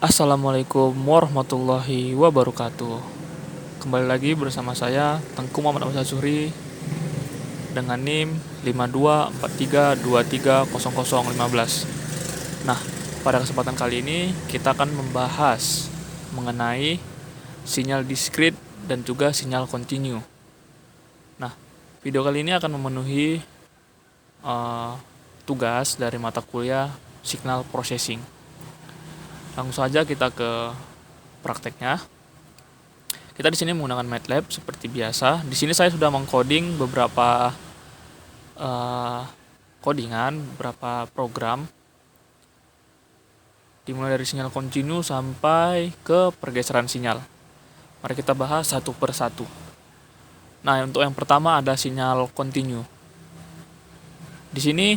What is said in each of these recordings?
Assalamualaikum warahmatullahi wabarakatuh. Kembali lagi bersama saya Tengku Muhammad Ahmad Syazuri dengan NIM 5243230015. Nah, pada kesempatan kali ini kita akan membahas mengenai sinyal diskrit dan juga sinyal kontinu. Nah, video kali ini akan memenuhi tugas dari mata kuliah signal processing. Langsung saja kita ke prakteknya. Kita di sini menggunakan MATLAB seperti biasa. Di sini saya sudah mengcoding beberapa beberapa program, dimulai dari sinyal kontinu sampai ke pergeseran sinyal. Mari kita bahas satu per satu. Nah, untuk yang pertama ada sinyal kontinu. Di sini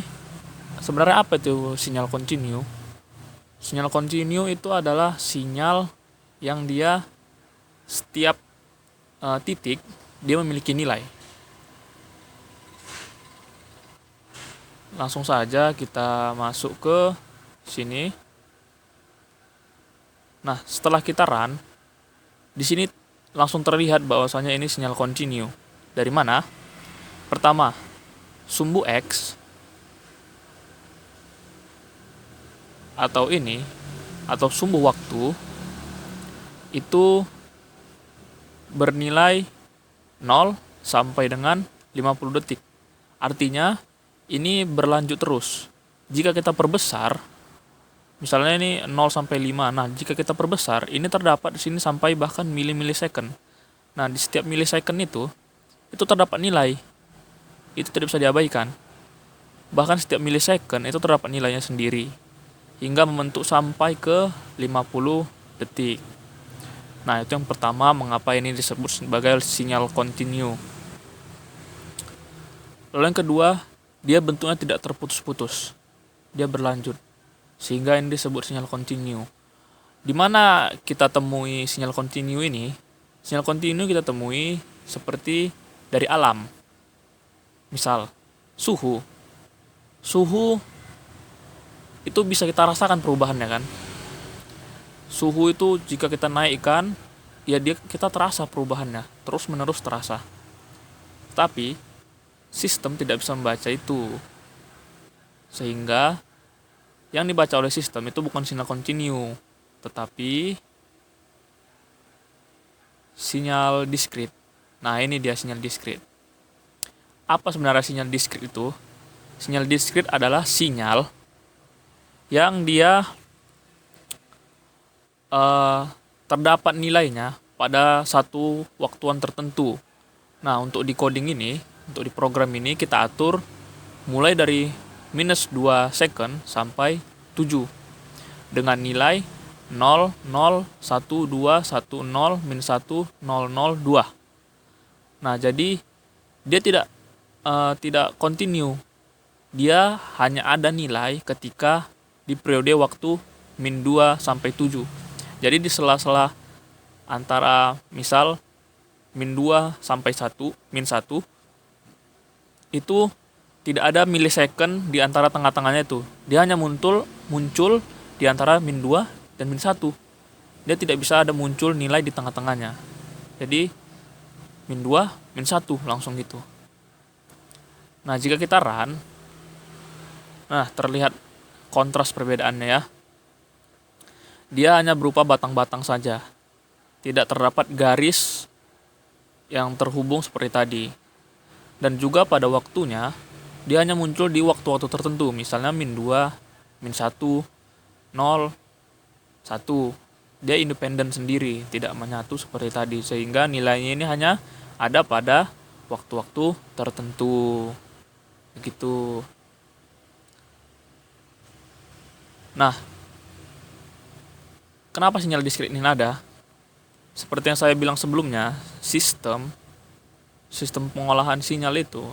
sebenarnya apa itu sinyal kontinu? Sinyal kontinu itu adalah sinyal yang dia setiap titik dia memiliki nilai. Langsung saja kita masuk ke sini. Nah, setelah kita run, di sini langsung terlihat bahwasanya ini sinyal kontinu. Dari mana? Pertama, sumbu X atau sumbu waktu itu bernilai 0 sampai dengan 50 detik. Artinya ini berlanjut terus. Jika kita perbesar, misalnya ini 0 sampai 5. Nah, jika kita perbesar, ini terdapat di sini sampai bahkan milisecond. Nah, di setiap milisecond itu terdapat nilai. Itu tidak bisa diabaikan. Bahkan setiap milisecond itu terdapat nilainya sendiri, hingga membentuk sampai ke 50 detik. Nah, itu yang pertama mengapa ini disebut sebagai sinyal kontinu. Lalu yang kedua, dia bentuknya tidak terputus-putus. Dia berlanjut, sehingga ini disebut sinyal kontinu. Di mana kita temui sinyal kontinu ini? Sinyal kontinu kita temui seperti dari alam. Misal, suhu. Suhu itu bisa kita rasakan perubahannya kan. Suhu itu jika kita naikkan, ya kita terasa perubahannya, terus menerus terasa. Tapi sistem tidak bisa membaca itu, sehingga yang dibaca oleh sistem itu bukan sinyal kontinu, tetapi sinyal diskrit. Nah, ini dia sinyal diskrit. Apa sebenarnya sinyal diskrit itu? Sinyal diskrit adalah sinyal yang dia terdapat nilainya pada satu waktuan tertentu. Nah, untuk di coding ini, untuk di program ini kita atur mulai dari -2 second sampai 7 dengan nilai 0, 0, 1, 2, 1, 0, -1, 0, 0, 2. Nah, jadi dia tidak continue. Dia hanya ada nilai ketika di periode waktu -2 sampai 7. Jadi di sela-sela antara misal -2 sampai 1, -1 itu tidak ada milisecond di antara tengah-tengahnya itu. Dia hanya muncul di antara -2 dan -1. Dia tidak bisa ada muncul nilai di tengah-tengahnya. Jadi -2, -1 langsung gitu. Nah, jika kita run, nah terlihat kontras perbedaannya ya. Dia hanya berupa batang-batang saja. Tidak terdapat garis yang terhubung seperti tadi. Dan juga pada waktunya, dia hanya muncul di waktu-waktu tertentu. Misalnya -2, -1, 0, 1. Dia independen sendiri, tidak menyatu seperti tadi. Sehingga nilainya ini hanya ada pada waktu-waktu tertentu. Begitu. Nah, kenapa sinyal diskrit ini ada? Seperti yang saya bilang sebelumnya, sistem pengolahan sinyal itu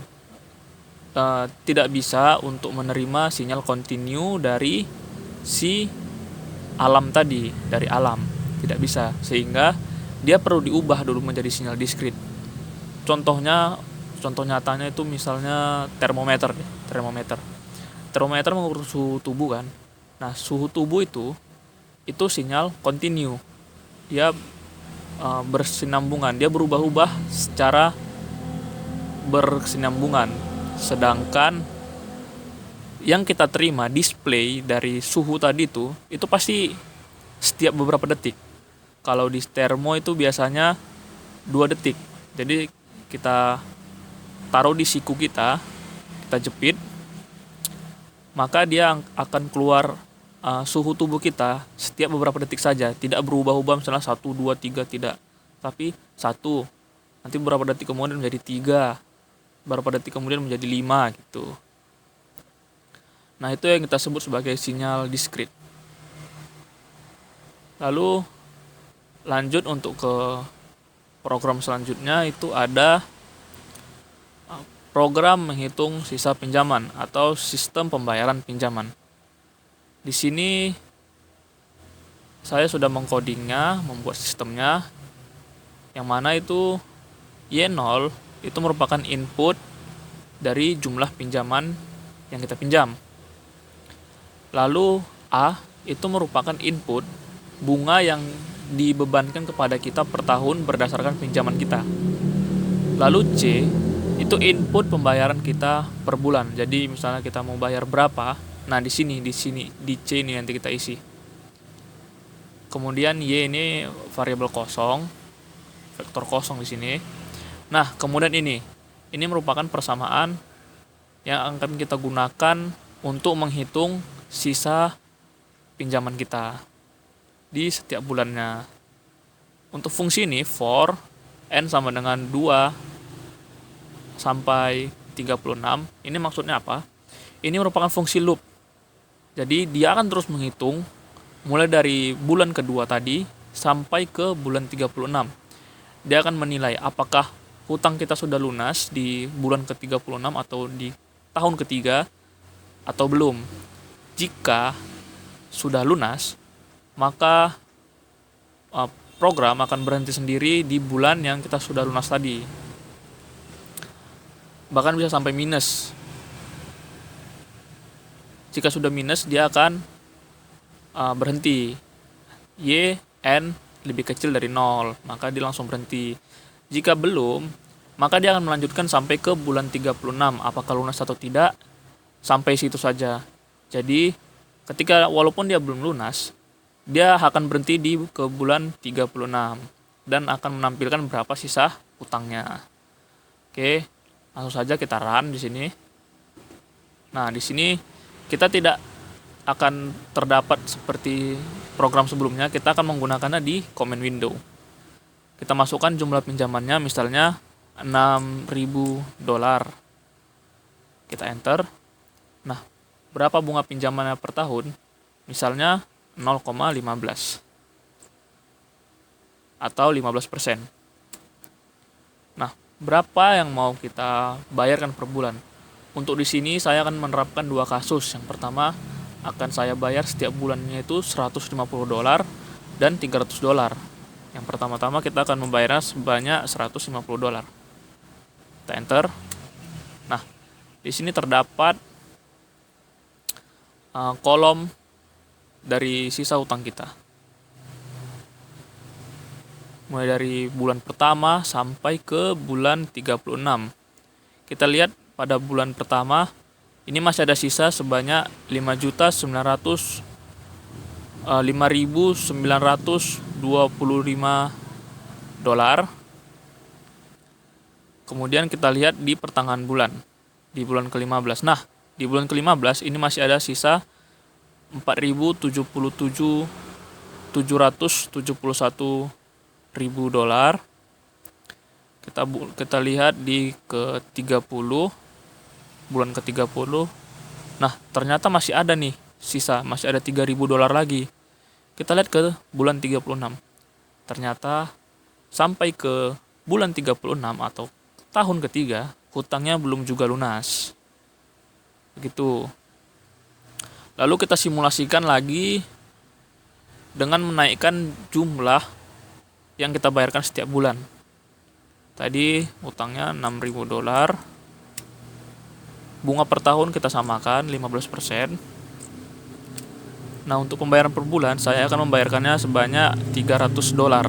tidak bisa untuk menerima sinyal kontinu dari si alam tadi, dari alam. Tidak bisa, sehingga dia perlu diubah dulu menjadi sinyal diskrit. Contoh nyatanya itu misalnya termometer. Termometer mengukur suhu tubuh kan. Nah, suhu tubuh itu itu sinyal continue. Dia bersinambungan, dia berubah-ubah secara bersinambungan. Sedangkan yang kita terima display dari suhu tadi itu pasti setiap beberapa detik. Kalau di termo itu biasanya 2 detik. Jadi kita taruh di siku kita jepit, maka dia akan keluar suhu tubuh kita setiap beberapa detik saja, tidak berubah-ubah misalnya 1, 2, 3, tidak. Tapi 1, nanti beberapa detik kemudian menjadi 3, beberapa detik kemudian menjadi 5 gitu. Nah, itu yang kita sebut sebagai sinyal diskrit. Lalu lanjut untuk ke program selanjutnya, itu ada program menghitung sisa pinjaman atau sistem pembayaran pinjaman. Di sini saya sudah mengcodingnya, membuat sistemnya, yang mana itu Y0 itu merupakan input dari jumlah pinjaman yang kita pinjam. Lalu A itu merupakan input bunga yang dibebankan kepada kita per tahun berdasarkan pinjaman kita. Lalu C itu input pembayaran kita per bulan. Jadi misalnya kita mau bayar berapa, nah di sini di C ini nanti kita isi. Kemudian Y ini variabel kosong, vektor kosong di sini. Nah, kemudian ini merupakan persamaan yang akan kita gunakan untuk menghitung sisa pinjaman kita di setiap bulannya. Untuk fungsi ini for n sama dengan 2 sampai 36, ini maksudnya apa? Ini merupakan fungsi loop. Jadi dia akan terus menghitung mulai dari bulan kedua tadi sampai ke bulan 36. Dia akan menilai apakah hutang kita sudah lunas di bulan ke-36 atau di tahun ketiga atau belum. Jika sudah lunas, maka program akan berhenti sendiri di bulan yang kita sudah lunas tadi. Bahkan bisa sampai minus. Jika sudah minus, dia akan berhenti. Y, N lebih kecil dari 0, maka dia langsung berhenti. Jika belum, maka dia akan melanjutkan sampai ke bulan 36. Apakah lunas atau tidak, sampai situ saja. Jadi, ketika walaupun dia belum lunas, dia akan berhenti ke bulan 36 dan akan menampilkan berapa sisa utangnya. Oke, langsung saja kita run di sini. Nah, di sini kita tidak akan terdapat seperti program sebelumnya. Kita akan menggunakannya di command window. Kita masukkan jumlah pinjamannya, misalnya $6.000. Kita enter. Nah, berapa bunga pinjamannya per tahun? Misalnya 0,15 atau 15%. Nah, berapa yang mau kita bayarkan per bulan? Untuk di sini saya akan menerapkan 2 kasus. Yang pertama, akan saya bayar setiap bulannya itu $150 dan $300. Yang pertama-tama kita akan membayarnya sebanyak $150. Kita enter. Nah, di sini terdapat kolom dari sisa utang kita. Mulai dari bulan pertama sampai ke bulan 36. Kita lihat pada bulan pertama ini masih ada sisa sebanyak $5.925. Kemudian kita lihat di pertengahan bulan, di bulan ke-15. Nah, di bulan ke-15 ini masih ada sisa $4.771.000. Kita lihat di ke-30, bulan ke-30. Nah, ternyata masih ada nih sisa, masih ada $3.000 lagi. Kita lihat ke bulan 36. Ternyata sampai ke bulan 36 atau tahun ketiga, hutangnya belum juga lunas. Begitu. Lalu kita simulasikan lagi dengan menaikkan jumlah yang kita bayarkan setiap bulan. Tadi hutangnya $6.000. Bunga per tahun kita samakan 15%. Nah, untuk pembayaran per bulan saya akan membayarkannya sebanyak $300.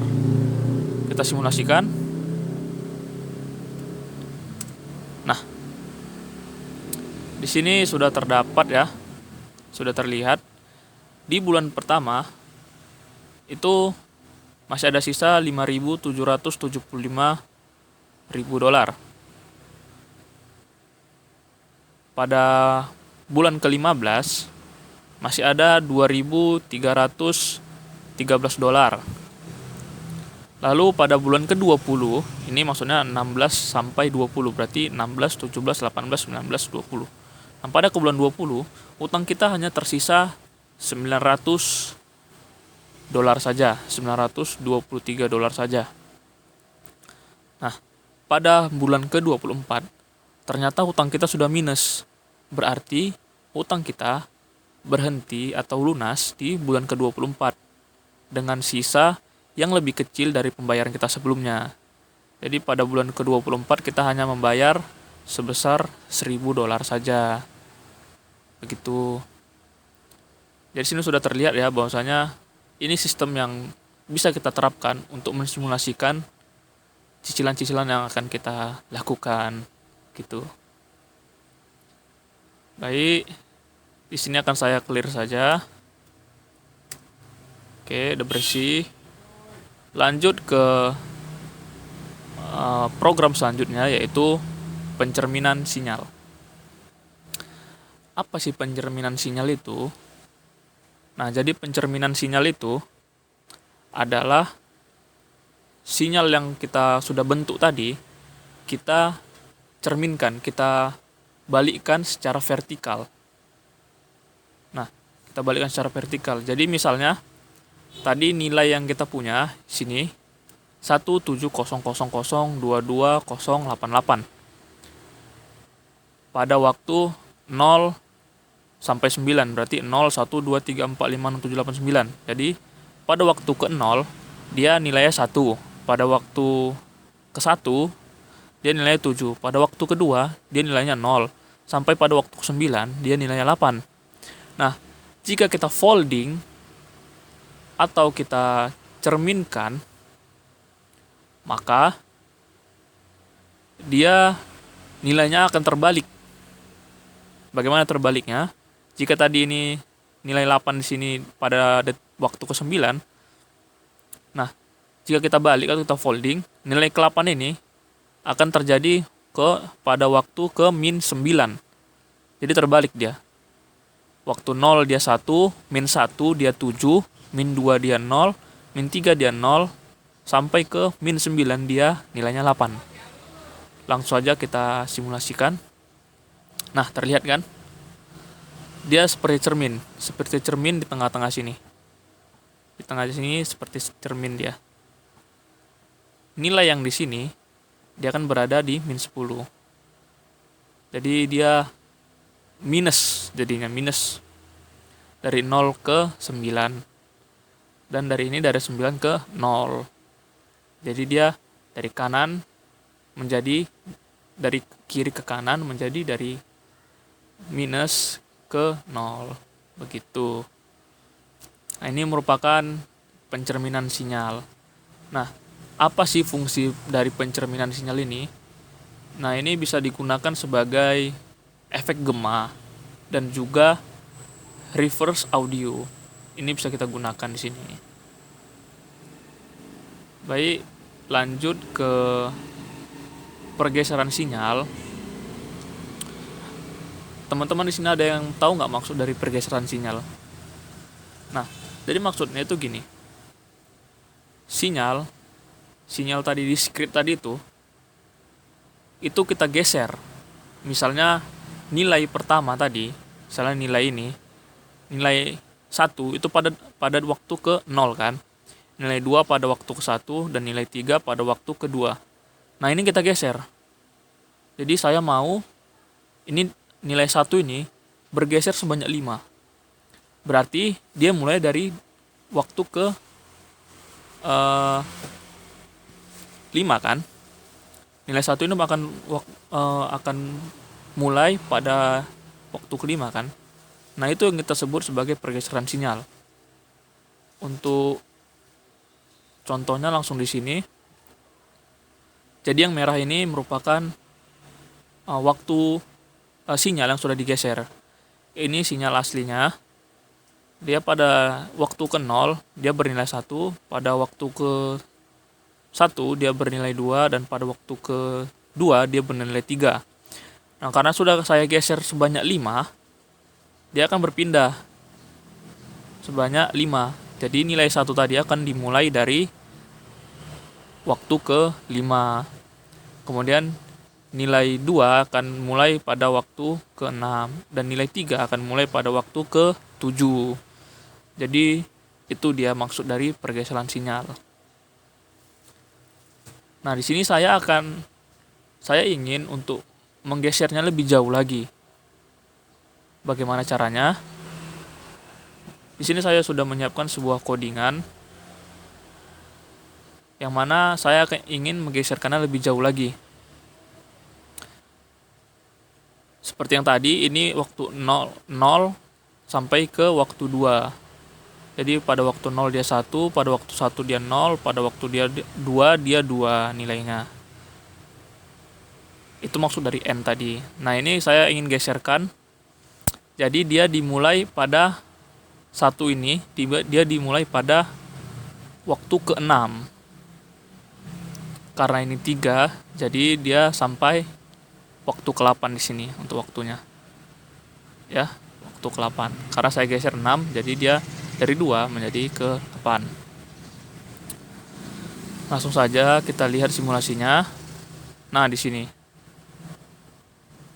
Kita simulasikan. Nah, di sini sudah terdapat ya, sudah terlihat di bulan pertama itu masih ada sisa $5.775.000. Pada bulan ke-15 masih ada $2.313. Lalu pada bulan ke-20, ini maksudnya 16 sampai 20, berarti 16, 17, 18, 19, 20. Nah, pada ke bulan 20, utang kita hanya tersisa $900 saja, $923 saja. Nah, pada bulan ke-24, ternyata utang kita sudah minus. Berarti utang kita berhenti atau lunas di bulan ke-24 dengan sisa yang lebih kecil dari pembayaran kita sebelumnya. Jadi pada bulan ke-24 kita hanya membayar sebesar $1.000 saja. Begitu. Jadi sini sudah terlihat ya bahwasanya ini sistem yang bisa kita terapkan untuk mensimulasikan cicilan-cicilan yang akan kita lakukan gitu. Baik, di sini akan saya clear saja. Oke, udah bersih. Lanjut ke program selanjutnya, yaitu pencerminan sinyal. Apa sih pencerminan sinyal itu? Nah, jadi pencerminan sinyal itu adalah sinyal yang kita sudah bentuk tadi, kita cerminkan, kita balikkan secara vertikal. Nah, kita balikkan secara vertikal. Jadi misalnya tadi nilai yang kita punya sini 17000220088. Pada waktu 0 sampai 9, berarti 0, 1, 2, 3, 4, 5, 6, 7, 8, 9. Jadi pada waktu ke 0 dia nilainya 1. Pada waktu ke 1 dia nilainya 7. Pada waktu kedua dia nilainya 0. Sampai pada waktu ke 9 dia nilainya 8. Nah, jika kita folding atau kita cerminkan, maka dia nilainya akan terbalik. Bagaimana terbaliknya? Jika tadi ini nilai 8 di sini pada waktu ke 9, nah, jika kita balik atau kita folding, nilai ke-8 ini akan terjadi pada waktu ke min 9. Jadi terbalik dia. Waktu 0 dia 1, min 1 dia 7, min 2 dia 0, min 3 dia 0, sampai ke min 9 dia nilainya 8. Langsung saja kita simulasikan. Nah, terlihat kan? Dia seperti cermin di tengah-tengah sini. Di tengah sini seperti cermin dia. Nilai yang di sini dia akan berada di min 10. Jadi dia minus, jadinya minus dari 0 ke 9. Dan dari ini dari 9 ke 0. Jadi dia dari kanan menjadi, dari kiri ke kanan menjadi dari minus ke 0. Begitu. Nah, ini merupakan pencerminan sinyal. Nah, apa sih fungsi dari pencerminan sinyal ini? Nah, ini bisa digunakan sebagai efek gema dan juga reverse audio. Ini bisa kita gunakan di sini. Baik, lanjut ke pergeseran sinyal. Teman-teman di sini ada yang tahu nggak maksud dari pergeseran sinyal? Nah, jadi maksudnya itu gini. Sinyal tadi di script tadi itu kita geser. Misalnya nilai pertama tadi, misalnya nilai ini, nilai 1 itu pada waktu ke 0 kan. Nilai 2 pada waktu ke 1 dan nilai 3 pada waktu kedua. Nah, ini kita geser. Jadi saya mau ini nilai 1 ini bergeser sebanyak 5. Berarti dia mulai dari waktu ke 5 kan. Nilai 1 ini akan mulai pada waktu kelima kan. Nah, itu yang kita sebut sebagai pergeseran sinyal. Untuk contohnya langsung di sini. Jadi yang merah ini merupakan waktu sinyal yang sudah digeser. Ini sinyal aslinya. Dia pada waktu ke 0 dia bernilai 1, pada waktu ke 1 dia bernilai 2, dan pada waktu ke 2 dia bernilai 3. Nah, karena sudah saya geser sebanyak 5, dia akan berpindah sebanyak 5. Jadi nilai 1 tadi akan dimulai dari waktu ke 5. Kemudian nilai 2 akan mulai pada waktu ke 6, dan nilai 3 akan mulai pada waktu ke 7. Jadi itu dia maksud dari pergeseran sinyal. Nah, di sini saya ingin untuk menggesernya lebih jauh lagi. Bagaimana caranya? Di sini saya sudah menyiapkan sebuah codingan yang mana saya ingin menggeserkannya lebih jauh lagi. Seperti yang tadi, ini waktu 0 sampai ke waktu 2. Jadi pada waktu 0 dia 1, pada waktu 1 dia 0, pada waktu dia 2 dia 2 nilainya. Itu maksud dari N tadi. Nah, ini saya ingin geserkan. Jadi dia dimulai pada 1 ini, dia dimulai pada waktu ke-6. Karena ini 3, jadi dia sampai waktu ke-8 di sini untuk waktunya. Ya, waktu ke-8. Karena saya geser 6, jadi dia dari 2 menjadi ke 8. Langsung saja kita lihat simulasinya. Nah, di sini.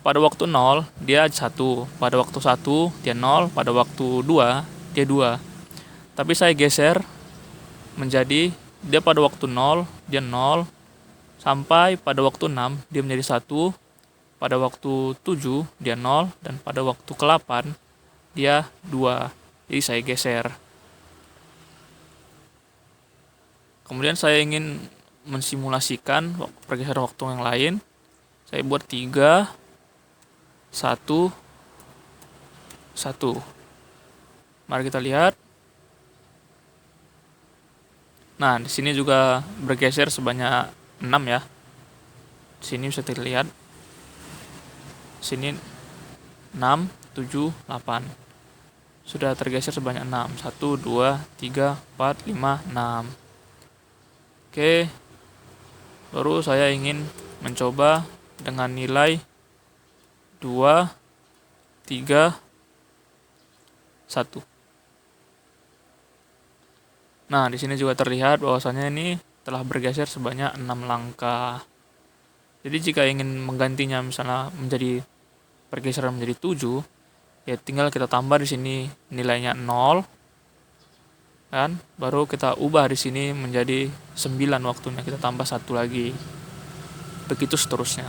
Pada waktu 0 dia 1, pada waktu 1 dia 0, pada waktu 2 dia 2. Tapi saya geser menjadi dia pada waktu 0 dia 0, sampai pada waktu 6 dia menjadi 1, pada waktu 7 dia 0, dan pada waktu ke-8 dia 2. Jadi saya geser. Kemudian saya ingin mensimulasikan pergeseran waktu yang lain. Saya buat 3, 1, 1. Mari kita lihat. Nah, di sini juga bergeser sebanyak 6 ya. Di sini bisa terlihat. Sini 6, 7, 8. Sudah tergeser sebanyak 6. 1, 2, 3, 4, 5, 6. Oke. Baru saya ingin mencoba dengan nilai 2, 3, 1. Nah, di sini juga terlihat bahwasannya ini telah bergeser sebanyak 6 langkah. Jadi jika ingin menggantinya misalnya menjadi pergeseran menjadi 7, ya tinggal kita tambah di sini nilainya 0, kan? Baru kita ubah di sini menjadi 9 waktunya, kita tambah 1 lagi. Begitu seterusnya.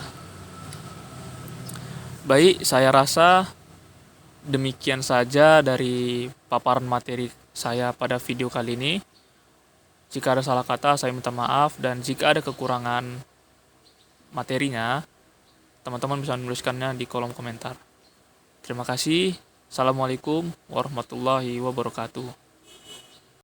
Baik, saya rasa demikian saja dari paparan materi saya pada video kali ini. Jika ada salah kata, saya minta maaf, dan jika ada kekurangan materinya, teman-teman bisa menuliskannya di kolom komentar. Terima kasih. Assalamualaikum warahmatullahi wabarakatuh.